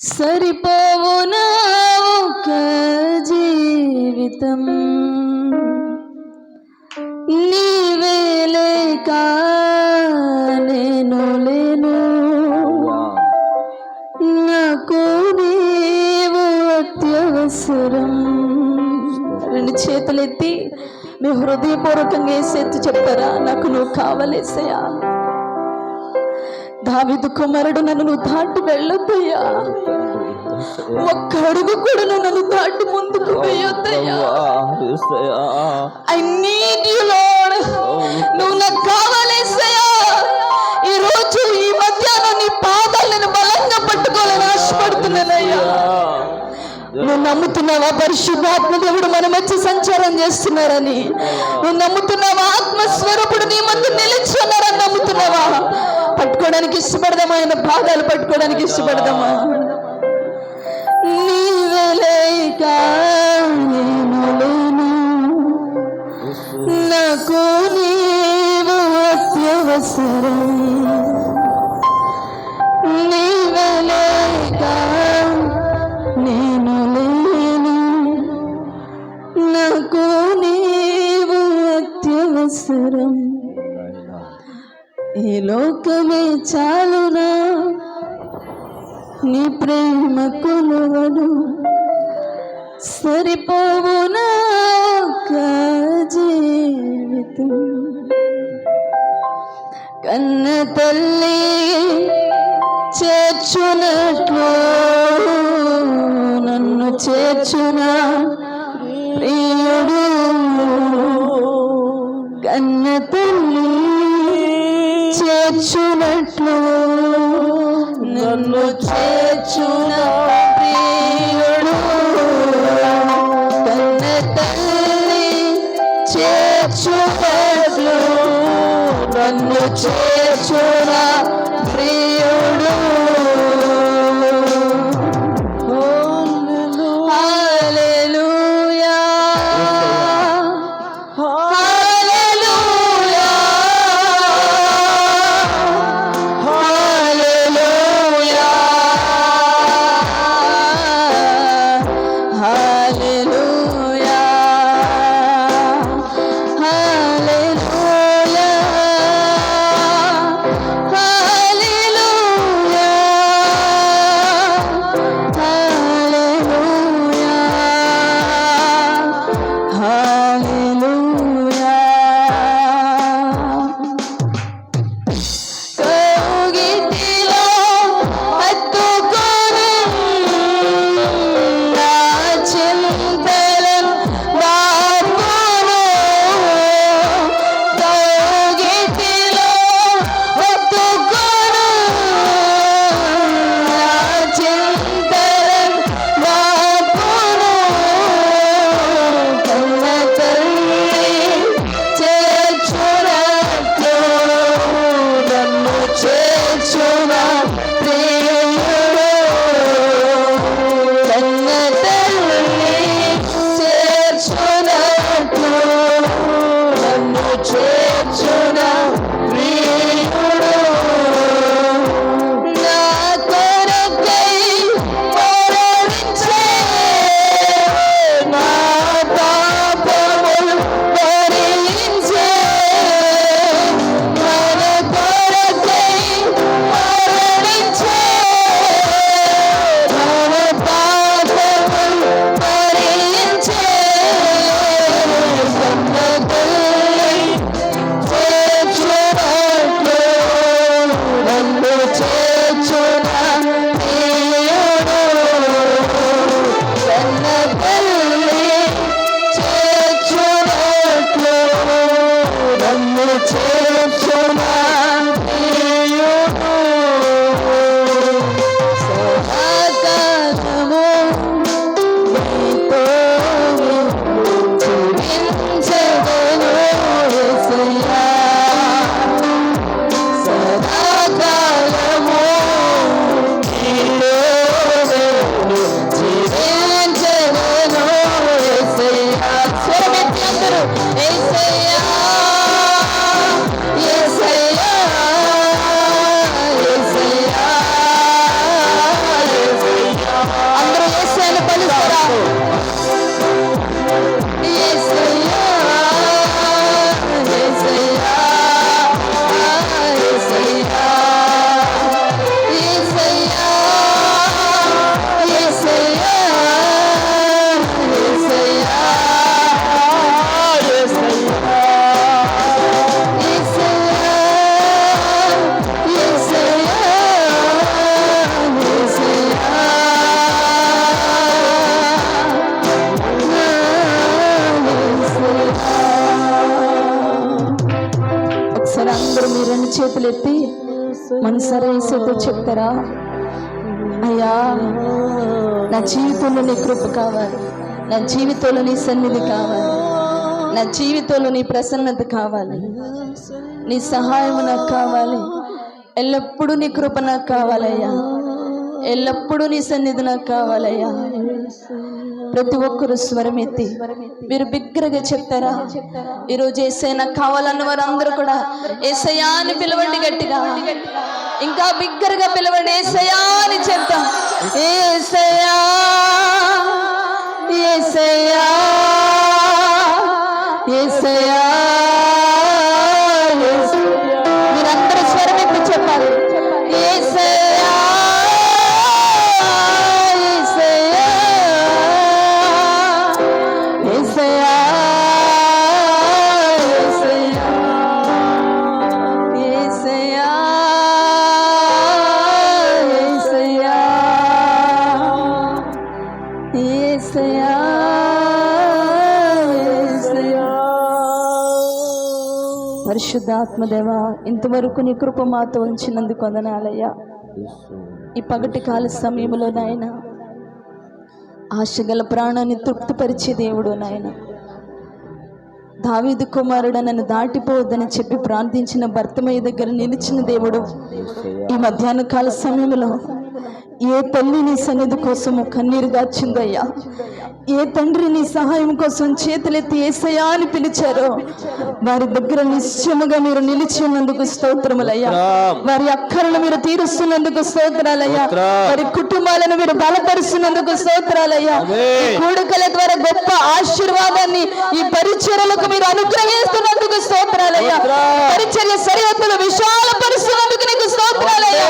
సరిపోవునా ఒక జీవితం నీవేలే నేను లేను, నాకు నీవు అత్యవసరం. రెండు చేతులెత్తి మీ హృదయపూర్వకంగా వేసేట్టు చెప్తారా, నాకు నువ్వు కావాలేసయ్యా. దావీదు కుమారుడు, నన్ను నువ్వు దాటి వెళ్ళొద్దయ్యా, ఒక్క అడుగు కూడా నన్ను దాటి ముందుకు వేయొద్దయ్యా. ఐ నీడ్ యు లార్డ్, నువ్వు నాకు కావాలేసయ్యా. ఈ రోజు ఈ మధ్యాహ్నం నీ పాదాలను బలంగా పట్టుకోవాలని ఆశపడుతున్నానయ్యా. నువ్వు నమ్ముతున్నావా పరిశుద్ధాత్మ దేవుడు మన మధ్య సంచారం చేస్తున్నారని? నువ్వు నమ్ముతున్నావా ఆత్మస్వరూపుడు నీ ముందు నిలిచి ఉన్నారని నమ్ముతున్నావా? పట్టుకోవడానికి ఇష్టపడదామా? ఆయన పాదాలు పట్టుకోవడానికి ఇష్టపడదామా? నీవే లేక నేను లేను, నాకు నీవు అత్యవసరం. నీవే లేక నేను లేను, నాకు నీవు అత్యవసరం. ఈ లోకమే చాలునా నీ ప్రేమ కొలువను, సరిపోవునా ఒక జీవితం. కన్న తల్లి చేర్చునట్లు నన్ను చేర్చునా ప్రియుడు. కన్న తల్లి చేర్చునట్లు నన్ను చేర్చున ప్రియుడు. కన్న తల్లి చేర్చునట్లు నన్ను చేర్చున ప్రియుడు. ఏసతో చెప్తారా, అయ్యా నా జీవితంలో నీ కృప కావాలి, నా జీవితంలో నీ సన్నిధి కావాలి, నా జీవితంలో నీ ప్రసన్నత కావాలి, నీ సహాయం నాకు కావాలి, ఎల్లప్పుడూ నీ కృప నాకు కావాలయ్యా, ఎల్లప్పుడూ నీ సన్నిధి నాకు కావాలయ్యా. ప్రతి ఒక్కరు స్వరం ఎత్తి మీరు బిగ్గరగా చెప్తారా? ఈరోజు యేసయ్య నాకు కావాలన్న వారు అందరూ కూడా యేసయ్యా అని పిలవండి, గట్టిగా ఇంకా బిగ్గరగా పిలవండి. యేసయ్యా అని చెప్తాం. యేసయ్యా యేసయ్యా యేసయ్యా, మీరందరూ స్వరం ఎత్తి చెప్పాలి. యేసయ్యా పరిశుద్ధాత్మదేవా, ఇంతవరకు నీ కృప మాతో ఉంచినందుకు వందనాలయ్యా. ఈ పగటి కాల సమయంలో నాయన ఆశగల ప్రాణాన్ని తృప్తిపరిచే దేవుడు నాయన, దావీదు కుమారుడు నన్ను దాటిపోవద్దని చెప్పి ప్రార్థించిన భర్తమయ్య దగ్గర నిలిచిన దేవుడు, ఈ మధ్యాహ్న కాల సమయంలో ఏ తల్లి నీ సన్నిధి కోసము కన్నీరు గార్చిందయ్యా, ఏ తండ్రి నీ సహాయం కోసం చేతులెత్తి యేసయ్యా అని పిలిచారో వారి దగ్గర నిశ్చయముగా మీరు నిలిచి ఉన్నందుకు స్తోత్రములయ్యా. వారి అక్కరను మీరు తీరుస్తున్నందుకు స్తోత్రాలయ్యా. వారి కుటుంబాలను మీరు బలపరుస్తున్నందుకు స్తోత్రాలయ్యా. కూడుకల ద్వారా గొప్ప ఆశీర్వాదాన్ని ఈ పరిచర్యలకు మీరు అనుగ్రహిస్తున్నందుకు స్తోత్రాలయ్యా. పరిచర్య సరిహద్దులు విశాలపరుస్తున్నందుకు నీకు స్తోత్రాలయ్యా.